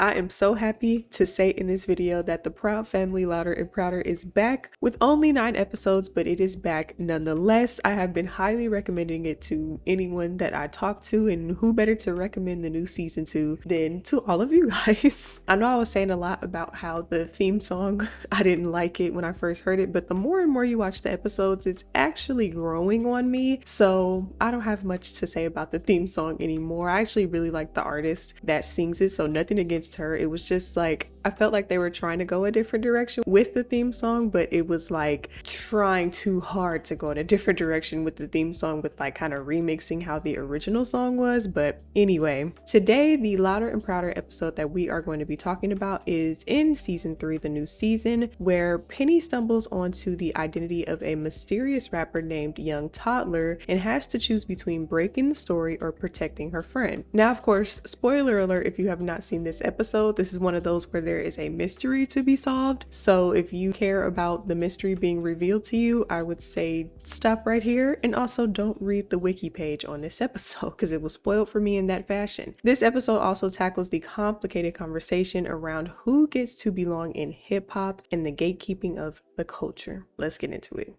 I am so happy to say in this video that the Proud Family Louder and Prouder is back with only 9 episodes, but it is back nonetheless. I have been highly recommending it to anyone that I talk to, and who better to recommend the new season to than to all of you guys. I know I was saying a lot about how the theme song, I didn't like it when I first heard it, but the more and more you watch the episodes, it's actually growing on me. So I don't have much to say about the theme song anymore. I actually really like the artist that sings it, so nothing against her. It was just like, I felt like they were trying to go a different direction with the theme song, but it was like trying too hard to go in a different direction with the theme song, with like kind of remixing how the original song was. But anyway, today the Louder and Prouder episode that we are going to be talking about is in season 3, the new season, where Penny stumbles onto the identity of a mysterious rapper named Young Toddler and has to choose between breaking the story or protecting her friend. Now, of course, spoiler alert, if you have not seen this episode, this is one of those where there is a mystery to be solved. So if you care about the mystery being revealed to you, I would say stop right here, and also don't read the wiki page on this episode because it was spoiled for me in that fashion. This episode also tackles the complicated conversation around who gets to belong in hip-hop and the gatekeeping of the culture. Let's get into it.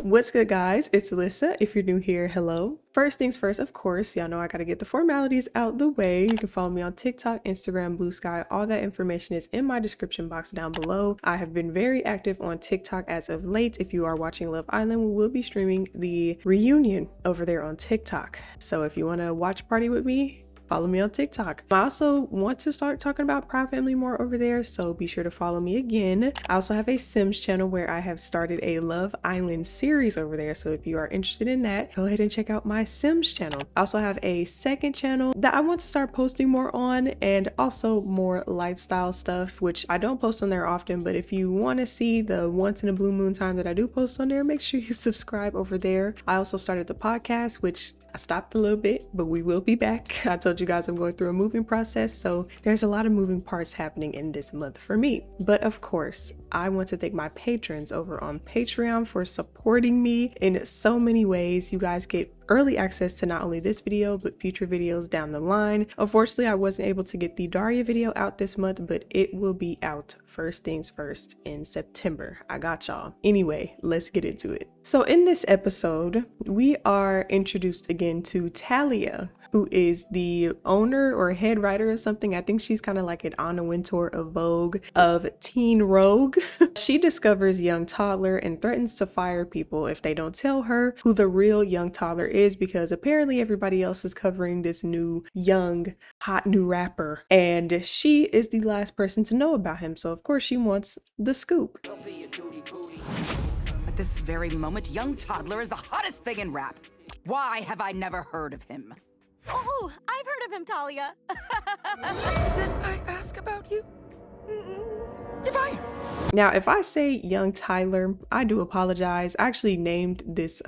What's good, guys? It's Alissa. If you're new here, hello. First things first, of course, y'all know I gotta get the formalities out the way. You can follow me on TikTok, Instagram, Blue Sky. All that information is in my description box down below. I have been very active on TikTok as of late. If you are watching Love Island, we will be streaming the reunion over there on TikTok. So if you want to watch party with me, follow me on TikTok. I also want to start talking about Proud Family more over there, so be sure to follow me again. I also have a Sims channel where I have started a Love Island series over there, so if you are interested in that, go ahead and check out my Sims channel. I also have a second channel that I want to start posting more on, and also more lifestyle stuff, which I don't post on there often, but if you want to see the once in a blue moon time that I do post on there, make sure you subscribe over there. I also started the podcast, which I stopped a little bit, but we will be back. I told you guys I'm going through a moving process, so there's a lot of moving parts happening in this month for me. But of course, I want to thank my patrons over on Patreon for supporting me in so many ways. You guys get early access to not only this video, but future videos down the line. Unfortunately, I wasn't able to get the 𝙈𝙪𝙨 video out this month, but it will be out first things first in September. I got y'all. Anyway, let's get into it. So in this episode, we are introduced again to Talia, who is the owner or head writer of something. I think she's kind of like an Anna Wintour of Vogue, of Teen Rogue. She discovers Young Toddler and threatens to fire people if they don't tell her who the real Young Toddler is, because apparently everybody else is covering this new young hot new rapper, and she is the last person to know about him, so of course she wants the scoop. At this very moment, Young Toddler is the hottest thing in rap. Why have I never heard of him? Oh, I've heard of him, Talia. Did I ask about you? You're fired. Now, if I say Young Tyler, I do apologize. I actually named this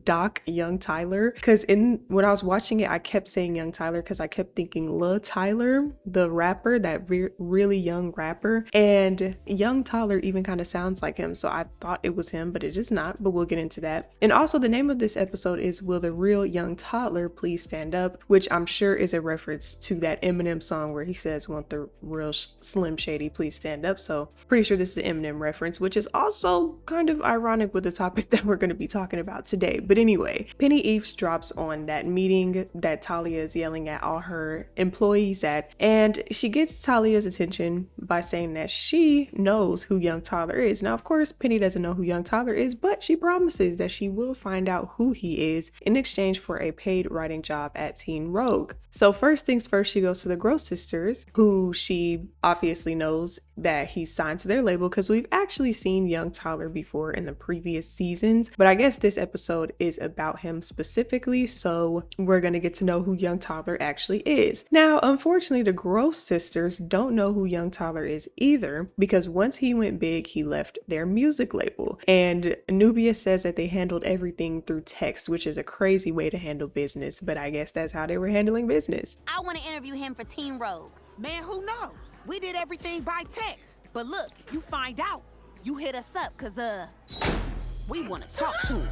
doc Young Tyler because when I was watching it, I kept saying Young Tyler because I kept thinking Lil Tyler, the rapper, that really young rapper, and Young Toddler even kind of sounds like him, so I thought it was him, but it is not, but we'll get into that. And also the name of this episode is Will the Real Young Toddler Please Stand Up, which I'm sure is a reference to that Eminem song where he says, "Want the real Slim Shady please stand up." So pretty sure this is an Eminem reference, which is also kind of ironic with the topic that we're going to be talking about today. But anyway, Penny eavesdrops on that meeting that Talia is yelling at all her employees at, and she gets Talia's attention by saying that she knows who Young Toddler is. Now, of course, Penny doesn't know who Young Toddler is, but she promises that she will find out who he is in exchange for a paid writing job at Teen Rogue. So first things first, she goes to the Gross sisters, who she obviously knows that he's signed to their label, because we've actually seen Young Toddler before in the previous seasons, but I guess this episode is about him specifically, so we're gonna get to know who Young Toddler actually is. Now, unfortunately, the Gross sisters don't know who Young Toddler is either, because once he went big, he left their music label, and Nubia says that they handled everything through text, which is a crazy way to handle business, but I guess that's how they were handling business. I want to interview him for Teen Rogue. Man, who knows? We did everything by text. But look, you find out, you hit us up, cause we want to talk to him.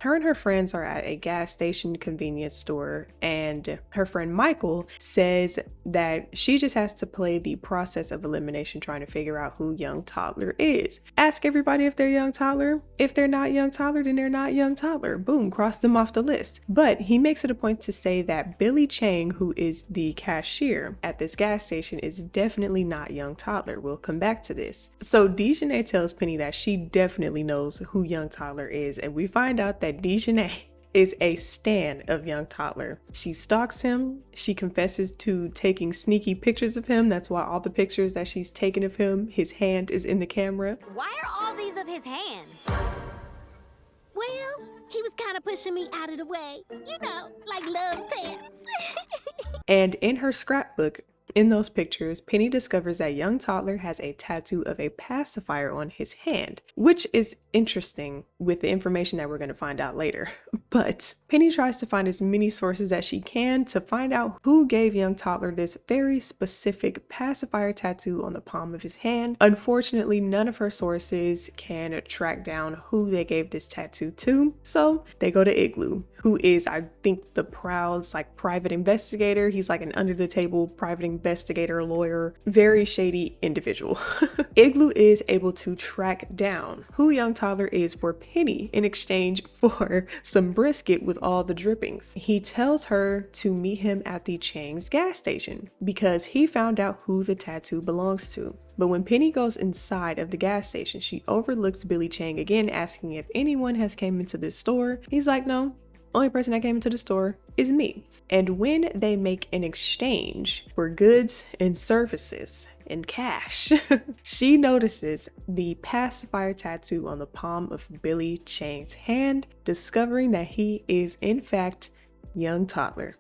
her and her friends are at a gas station convenience store, and her friend Michael says that she just has to play the process of elimination trying to figure out who Young Toddler is. Ask everybody if they're Young Toddler. If they're not Young Toddler, then they're not Young Toddler. Boom, cross them off the list. But he makes it a point to say that Billy Chang, who is the cashier at this gas station, is definitely not Young Toddler. We'll come back to this. So 𝙎𝙪𝙗𝙧 tells Penny that she definitely knows who Young Toddler is, and we find out that 𝙎𝙎𝙧 is a stan of Young Toddler. She stalks him. She confesses to taking sneaky pictures of him. That's why all the pictures that she's taken of him, his hand is in the camera. Why are all these of his hands? Well, he was kind of pushing me out of the way. You know, like love taps. And in her scrapbook, in those pictures, Penny discovers that Young Toddler has a tattoo of a pacifier on his hand, which is interesting with the information that we're going to find out later. But Penny tries to find as many sources as she can to find out who gave Young Toddler this very specific pacifier tattoo on the palm of his hand. Unfortunately, none of her sources can track down who they gave this tattoo to, so they go to Igloo, who is, I think, the Proud's like private investigator. He's like an under the table private investigator, lawyer, very shady individual. Igloo is able to track down who Young Toddler is for Penny in exchange for some brisket with all the drippings. He tells her to meet him at the Chang's gas station because he found out who the tattoo belongs to. But when Penny goes inside of the gas station, she overlooks Billy Chang again, asking if anyone has came into this store. He's like, no, only person that came into the store is me. And when they make an exchange for goods and services and cash, she notices the pacifier tattoo on the palm of Billy Chang's hand, discovering that he is in fact Young Toddler.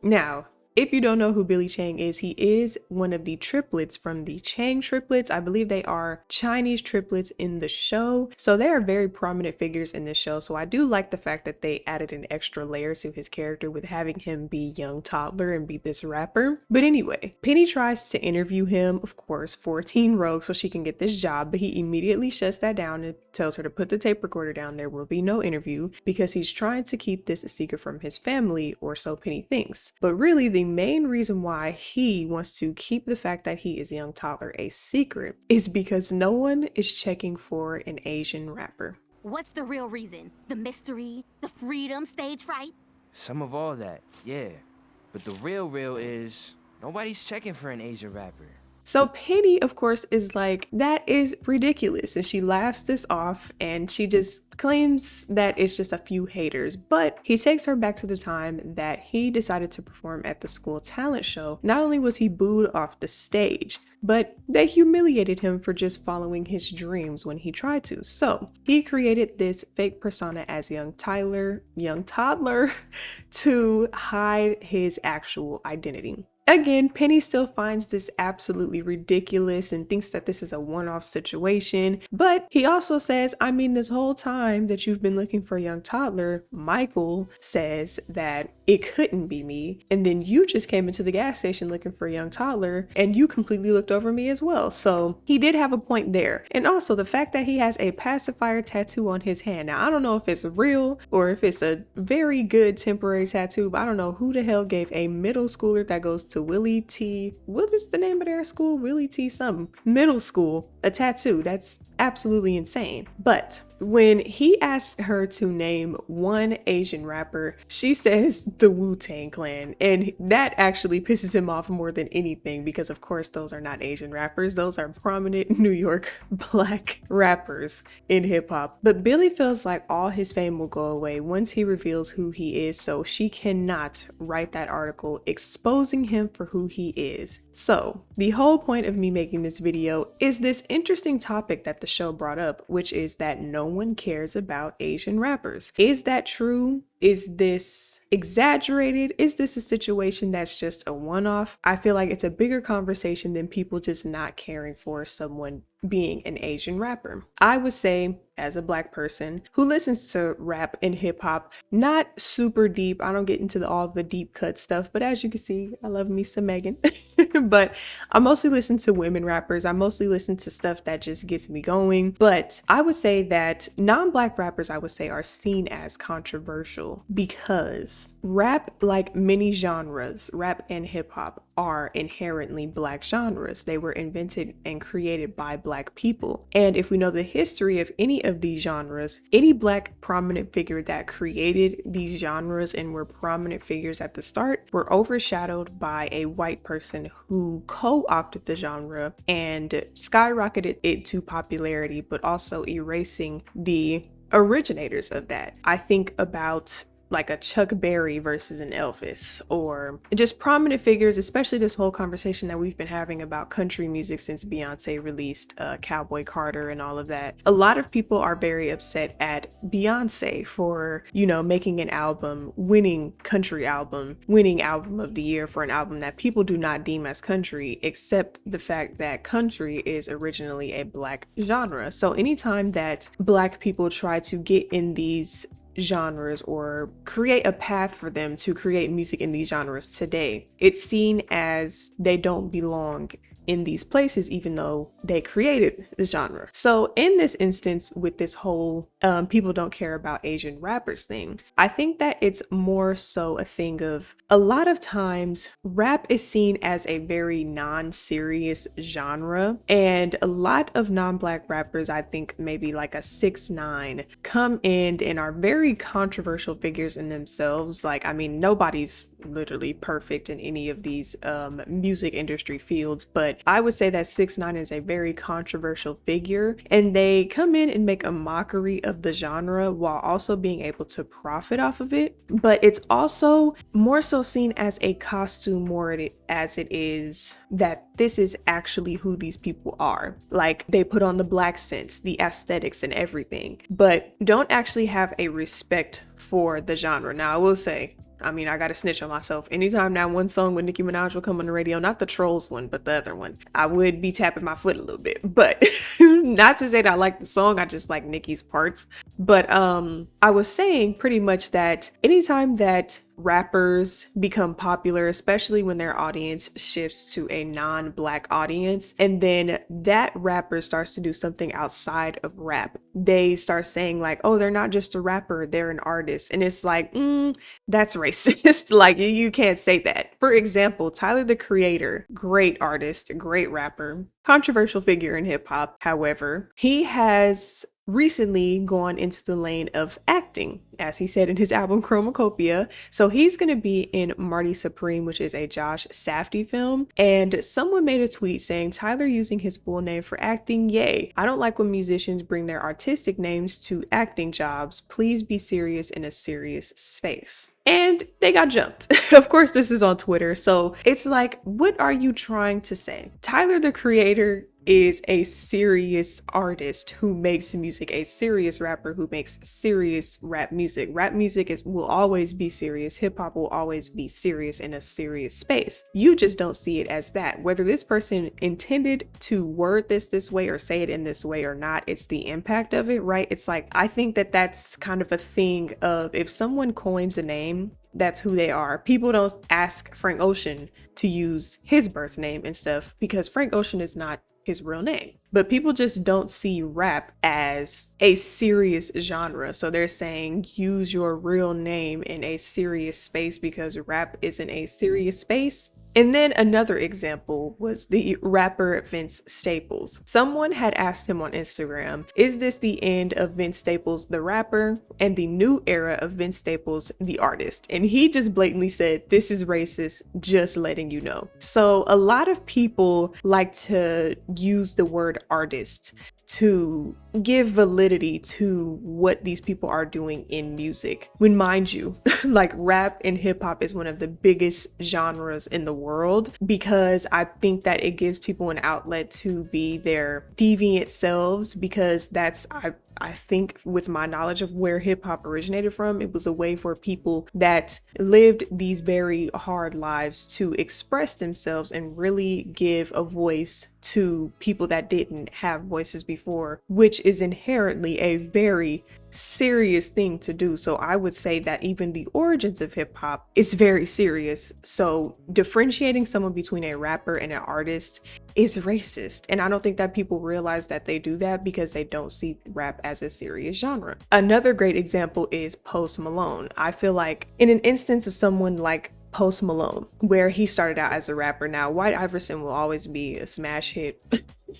Now, if you don't know who Billy Chang is, he is one of the triplets from the Chang triplets. I believe they are Chinese triplets in the show. So they are very prominent figures in this show. So I do like the fact that they added an extra layer to his character with having him be Young Toddler and be this rapper. But anyway, Penny tries to interview him, of course, for Teen Rogue so she can get this job, but he immediately shuts that down and tells her to put the tape recorder down. There will be no interview because he's trying to keep this a secret from his family, or so Penny thinks. But really, the main reason why he wants to keep the fact that he is Young Toddler a secret is because no one is checking for an Asian rapper. What's the real reason? The mystery? The freedom? Stage fright? Some of all that, yeah. But the real is nobody's checking for an Asian rapper. So Penny, of course, is like, that is ridiculous. And she laughs this off and she just claims that it's just a few haters. But he takes her back to the time that he decided to perform at the school talent show. Not only was he booed off the stage, but they humiliated him for just following his dreams when he tried to. So he created this fake persona as Young Toddler, to hide his actual identity. Again, Penny still finds this absolutely ridiculous and thinks that this is a one-off situation, but he also says, I mean, this whole time that you've been looking for Young Toddler, Michael says that it couldn't be me, and then you just came into the gas station looking for Young Toddler, and you completely looked over me as well. So he did have a point there. And also the fact that he has a pacifier tattoo on his hand. Now, I don't know if it's real or if it's a very good temporary tattoo, but I don't know who the hell gave a middle schooler that goes to Willie T, what is the name of their school? Willie T something, middle school, a tattoo. That's absolutely insane. But when he asks her to name one Asian rapper, she says the Wu-Tang Clan, and that actually pisses him off more than anything because of course those are not Asian rappers, those are prominent New York black rappers in hip-hop. But Billy feels like all his fame will go away once he reveals who he is, so she cannot write that article exposing him for who he is. So the whole point of me making this video is this interesting topic that the show brought up, which is that no one cares about Asian rappers. Is that true? is this exaggerated? Is this a situation that's just a one-off? I feel like it's a bigger conversation than people just not caring for someone being an Asian rapper. I would say, as a Black person who listens to rap and hip hop, not super deep. I don't get into all the deep cut stuff, but as you can see, I love me some Megan. But I mostly listen to women rappers. I mostly listen to stuff that just gets me going. But I would say that non-Black rappers, I would say, are seen as controversial because rap, like many genres, rap and hip hop, are inherently Black genres. They were invented and created by Black people. And if we know the history of any of these genres, any Black prominent figure that created these genres and were prominent figures at the start were overshadowed by a white person who co-opted the genre and skyrocketed it to popularity, but also erasing the originators of that. I think about like a Chuck Berry versus an Elvis, or just prominent figures, especially this whole conversation that we've been having about country music since Beyonce released Cowboy Carter and all of that. A lot of people are very upset at Beyonce for, you know, making an album, winning album of the year for an album that people do not deem as country, except the fact that country is originally a Black genre. So anytime that Black people try to get in these genres or create a path for them to create music in these genres today, it's seen as they don't belong in these places, even though they created the genre. So in this instance, with this whole people don't care about Asian rappers thing, I think that it's more so a thing of, a lot of times rap is seen as a very non-serious genre, and a lot of non-Black rappers, I think maybe like a 6ix9ine, come in and are very controversial figures in themselves. Like, I mean, nobody's literally perfect in any of these music industry fields, but I would say that 6ix9ine is a very controversial figure, and they come in and make a mockery of the genre while also being able to profit off of it. But it's also more so seen as a costume more as it is that this is actually who these people are. Like, they put on the Black sense, the aesthetics and everything, but don't actually have a respect for the genre. Now, I will say, I mean, I gotta snitch on myself. Anytime that one song with Nicki Minaj will come on the radio, not the Trolls one, but the other one, I would be tapping my foot a little bit. But not to say that I like the song, I just like Nicki's parts. But I was saying pretty much that anytime that rappers become popular, especially when their audience shifts to a non-Black audience, and then that rapper starts to do something outside of rap, they start saying like, oh, they're not just a rapper, they're an artist. And it's like, that's racist. Like, you can't say that. For example, Tyler the Creator, great artist, great rapper, controversial figure in hip hop. However, he has recently gone into the lane of acting, as he said in his album Chromacopia. So he's going to be in Marty Supreme, which is a Josh Safdie film. And someone made a tweet saying, Tyler using his full name for acting, yay. I don't like when musicians bring their artistic names to acting jobs. Please be serious in a serious space. And they got jumped. Of course, this is on Twitter. So it's like, what are you trying to say? Tyler the Creator is a serious artist who makes music, a serious rapper who makes serious rap music. Rap music will always be serious. Hip hop will always be serious in a serious space. You just don't see it as that. Whether this person intended to word this way or say it in this way or not, it's the impact of it, right? It's like, I think that that's kind of a thing of, if someone coins a name, that's who they are. People don't ask Frank Ocean to use his birth name and stuff because Frank Ocean is not his real name. But people just don't see rap as a serious genre. So they're saying use your real name in a serious space because rap isn't a serious space. And then another example was the rapper Vince Staples. Someone had asked him on Instagram, is this the end of Vince Staples, the rapper, and the new era of Vince Staples, the artist? And he just blatantly said, this is racist, just letting you know. So a lot of people like to use the word artist to give validity to what these people are doing in music. When, mind you, like rap and hip hop is one of the biggest genres in the world, because I think that it gives people an outlet to be their deviant selves, because that's, I think with my knowledge of where hip hop originated from, it was a way for people that lived these very hard lives to express themselves and really give a voice to people that didn't have voices before, which is inherently a very serious thing to do. So I would say that even the origins of hip hop is very serious. So differentiating someone between a rapper and an artist is racist. And I don't think that people realize that they do that because they don't see rap as a serious genre. Another great example is Post Malone. I feel like in an instance of someone like Post Malone, where he started out as a rapper. Now, White Iverson will always be a smash hit.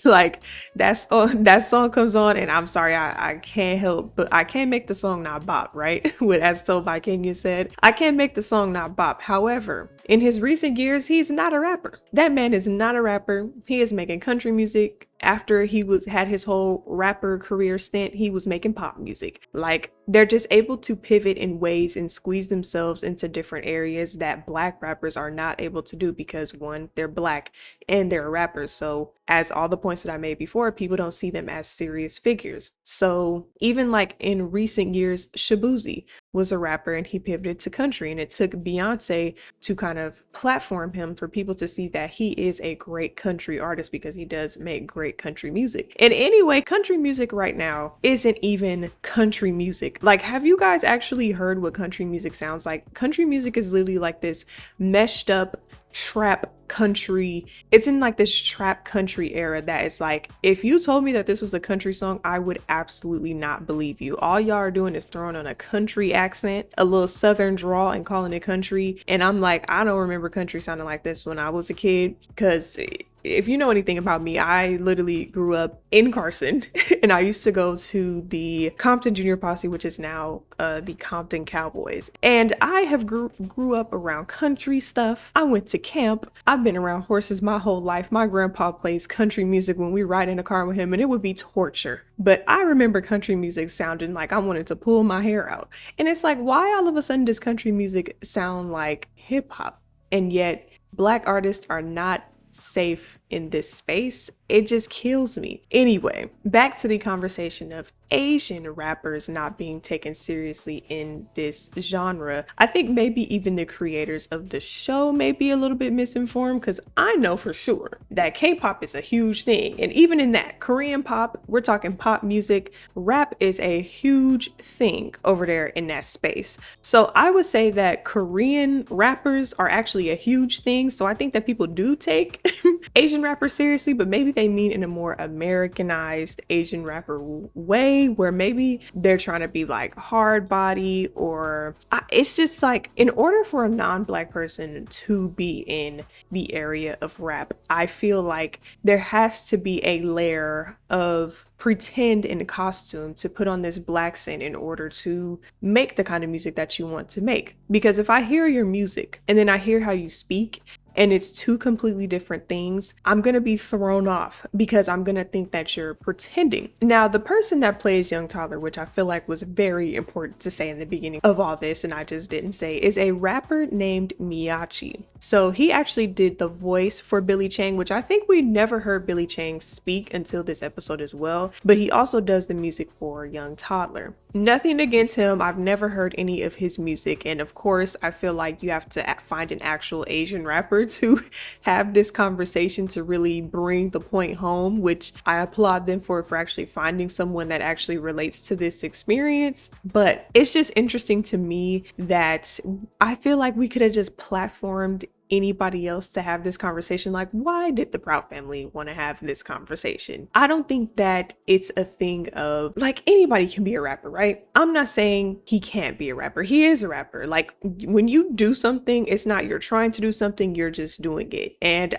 Like that song comes on and I'm sorry, I can't help, but I can't make the song not bop, right? With As Told by Kenya said, I can't make the song not bop. However, in his recent years, he's not a rapper. That man is not a rapper. He is making country music. After he had his whole rapper career stint, he was making pop music. Like, they're just able to pivot in ways and squeeze themselves into different areas that Black rappers are not able to do because, one, they're Black and they're rappers. So as all the points that I made before, people don't see them as serious figures. So even like in recent years, Shaboozey was a rapper and he pivoted to country, and it took Beyonce to kind of platform him for people to see that he is a great country artist because he does make great country music. And anyway, country music right now isn't even country music. Like, have you guys actually heard what country music sounds like? Country music is literally like this meshed up trap country. It's in like this trap country era that is like, if you told me that this was a country song, I would absolutely not believe you. All y'all are doing is throwing on a country accent, a little southern drawl, and calling it country. And I'm like, I don't remember country sounding like this when I was a kid, because if you know anything about me, I literally grew up in Carson and I used to go to the Compton Junior Posse, which is now the Compton Cowboys. And I have grew up around country stuff. I went to camp. I've been around horses my whole life. My grandpa plays country music when we ride in a car with him, and it would be torture. But I remember country music sounding like I wanted to pull my hair out. And it's like, why all of a sudden does country music sound like hip hop? And yet Black artists are not safe in this space. It just kills me. Anyway, back to the conversation of Asian rappers not being taken seriously in this genre. I think maybe even the creators of the show may be a little bit misinformed, because I know for sure that K-pop is a huge thing. And even in that, Korean pop, we're talking pop music, rap is a huge thing over there in that space. So I would say that Korean rappers are actually a huge thing. So I think that people do take Asian rappers seriously, but maybe they mean in a more Americanized Asian rapper way, where maybe they're trying to be like hard body, or it's just like, in order for a non-Black person to be in the area of rap, I feel like there has to be a layer of pretend in costume to put on this Black scent in order to make the kind of music that you want to make. Because if I hear your music and then I hear how you speak, and it's two completely different things, I'm gonna be thrown off because I'm gonna think that you're pretending. Now, the person that plays Young Toddler, which I feel like was very important to say in the beginning of all this, and I just didn't say, is a rapper named Miyachi. So he actually did the voice for Billy Chang, which I think we never heard Billy Chang speak until this episode as well, but he also does the music for Young Toddler. Nothing against him, I've never heard any of his music, and of course I feel like you have to find an actual Asian rapper to have this conversation to really bring the point home, which I applaud them for actually finding someone that actually relates to this experience. But it's just interesting to me that I feel like we could have just platformed anybody else to have this conversation. Like, why did the Proud family want to have this conversation? I don't think that it's a thing of like, anybody can be a rapper, right? I'm not saying he can't be a rapper. He is a rapper. Like, when you do something, it's not you're trying to do something, you're just doing it. And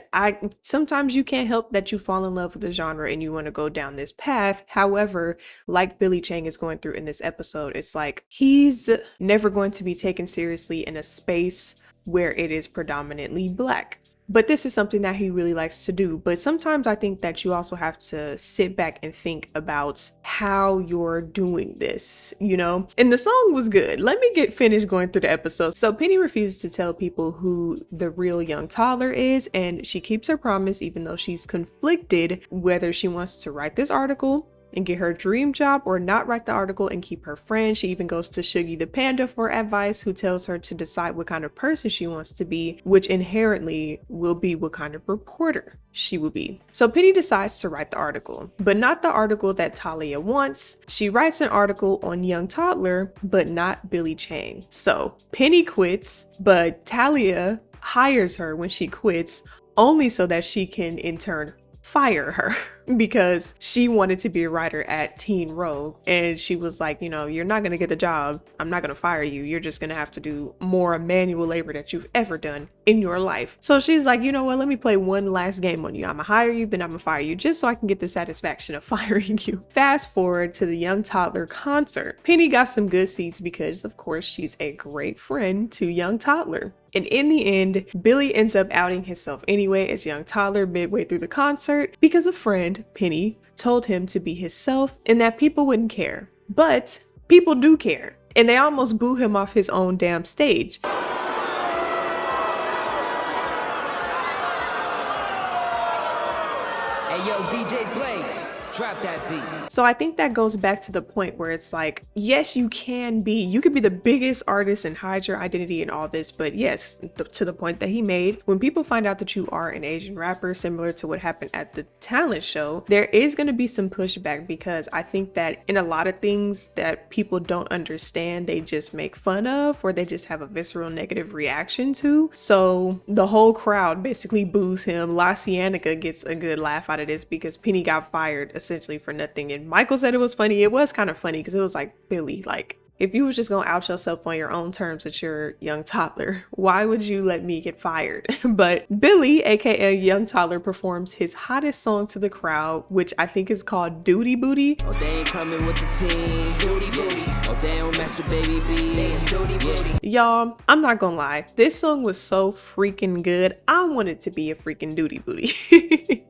sometimes you can't help that you fall in love with the genre and you want to go down this path. However, like Billy Chang is going through in this episode, it's like he's never going to be taken seriously in a space where it is predominantly Black. But this is something that he really likes to do. But sometimes I think that you also have to sit back and think about how you're doing this, you know? And the song was good. Let me get finished going through the episode. So Penny refuses to tell people who the real Young Toddler is, and she keeps her promise even though she's conflicted whether she wants to write this article and get her dream job or not write the article and keep her friend. She even goes to 𝙎𝙪𝙗𝙪𝙣𝙩 the panda for advice, who tells her to decide what kind of person she wants to be, which inherently will be what kind of reporter she will be. So Penny decides to write the article, but not the article that Talia wants. She writes an article on Young Toddler, but not Billy Chang. So Penny quits, but Talia hires her when she quits, only so that she can in turn fire her because she wanted to be a writer at Teen Rogue, and she was like, you know, you're not gonna get the job, I'm not gonna fire you, you're just gonna have to do more manual labor that you've ever done in your life. So she's like, you know what, let me play one last game on you. I'm gonna hire you, then I'm gonna fire you, just so I can get the satisfaction of firing you. Fast forward to the Young Toddler concert. Penny got some good seats because of course she's a great friend to Young Toddler. And in the end, Billy ends up outing himself anyway as Young Toddler midway through the concert because a friend, Penny, told him to be himself and that people wouldn't care. But people do care, and they almost boo him off his own damn stage. Hey, yo, DJ Blaze, drop that beat. So I think that goes back to the point where it's like, yes, you could be the biggest artist and hide your identity and all this, but yes, to the point that he made, when people find out that you are an Asian rapper, similar to what happened at the talent show, there is going to be some pushback, because I think that in a lot of things that people don't understand, they just make fun of, or they just have a visceral negative reaction to. So the whole crowd basically boos him. 𝙈𝙨𝙚𝙙𝙧 gets a good laugh out of this because Penny got fired essentially for nothing. And Michael said it was funny. It was kind of funny because it was like, Billy, like, if you was just gonna out yourself on your own terms that you're Young Toddler, why would you let me get fired? But Billy, aka Young Toddler, performs his hottest song to the crowd, which I think is called Duty Booty. Oh, they ain't coming with the team. Duty booty. Oh, they don't mess with baby B. Duty booty. Y'all, I'm not gonna lie, this song was so freaking good. I wanted to be a freaking duty booty.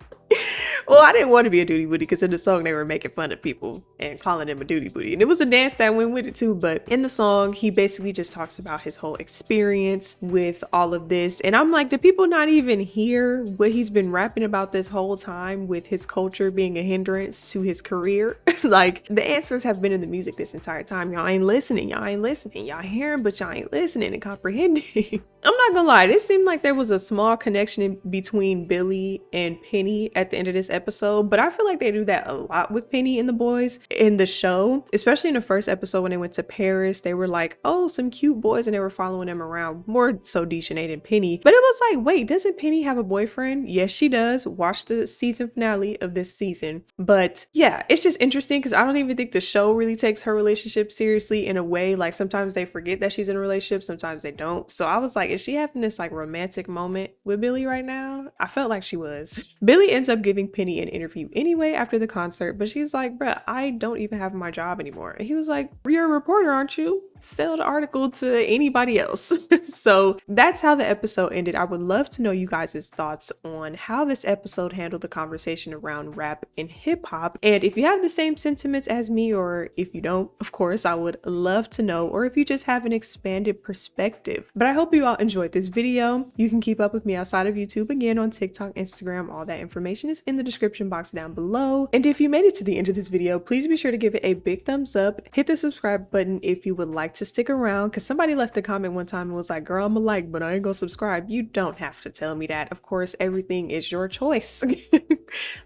Well, I didn't want to be a duty booty because in the song they were making fun of people and calling him a duty booty, and it was a dance that went with it too. But in the song, he basically just talks about his whole experience with all of this, and I'm like, do people not even hear what he's been rapping about this whole time, with his culture being a hindrance to his career? Like, the answers have been in the music this entire time. Y'all ain't listening, y'all ain't listening, y'all hearing, but y'all ain't listening and comprehending. I'm not gonna lie, this seemed like there was a small connection between Billy and Penny at the end of this episode, but I feel like they do that a lot with Penny and the boys in the show, especially in the first episode when they went to Paris. They were like, oh, some cute boys, and they were following them around, more so 𝙎𝙪𝙗𝙪𝙣 than Penny. But it was like, wait, doesn't Penny have a boyfriend? Yes, she does. Watch the season finale of this season. But yeah, it's just interesting because I don't even think the show really takes her relationship seriously in a way. Like, sometimes they forget that she's in a relationship, sometimes they don't. So I was like, is she having this like romantic moment with Billy right now? I felt like she was. Billy ends up giving Penny an interview anyway after the concert, but she's like, bruh, I don't even have my job anymore. And he was like, you're a reporter, aren't you? Sell the article to anybody else. So that's how the episode ended. I would love to know you guys' thoughts on how this episode handled the conversation around rap and hip hop. And if you have the same sentiments as me, or if you don't, of course, I would love to know, or if you just have an expanded perspective. But I hope you all enjoyed this video. You can keep up with me outside of YouTube, again, on TikTok, Instagram. All that information is in the description box down below. And if you made it to the end of this video, please be sure to give it a big thumbs up. Hit the subscribe button if you would like to stick around, because somebody left a comment one time and was like, girl, I'm a like, but I ain't gonna subscribe. You don't have to tell me that. Of course, everything is your choice.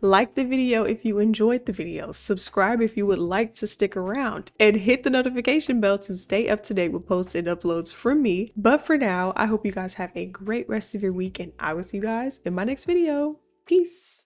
Like the video if you enjoyed the video, subscribe if you would like to stick around, and hit the notification bell to stay up to date with posts and uploads from me. But for now, I hope you guys have a great rest of your week, and I will see you guys in my next video. Peace.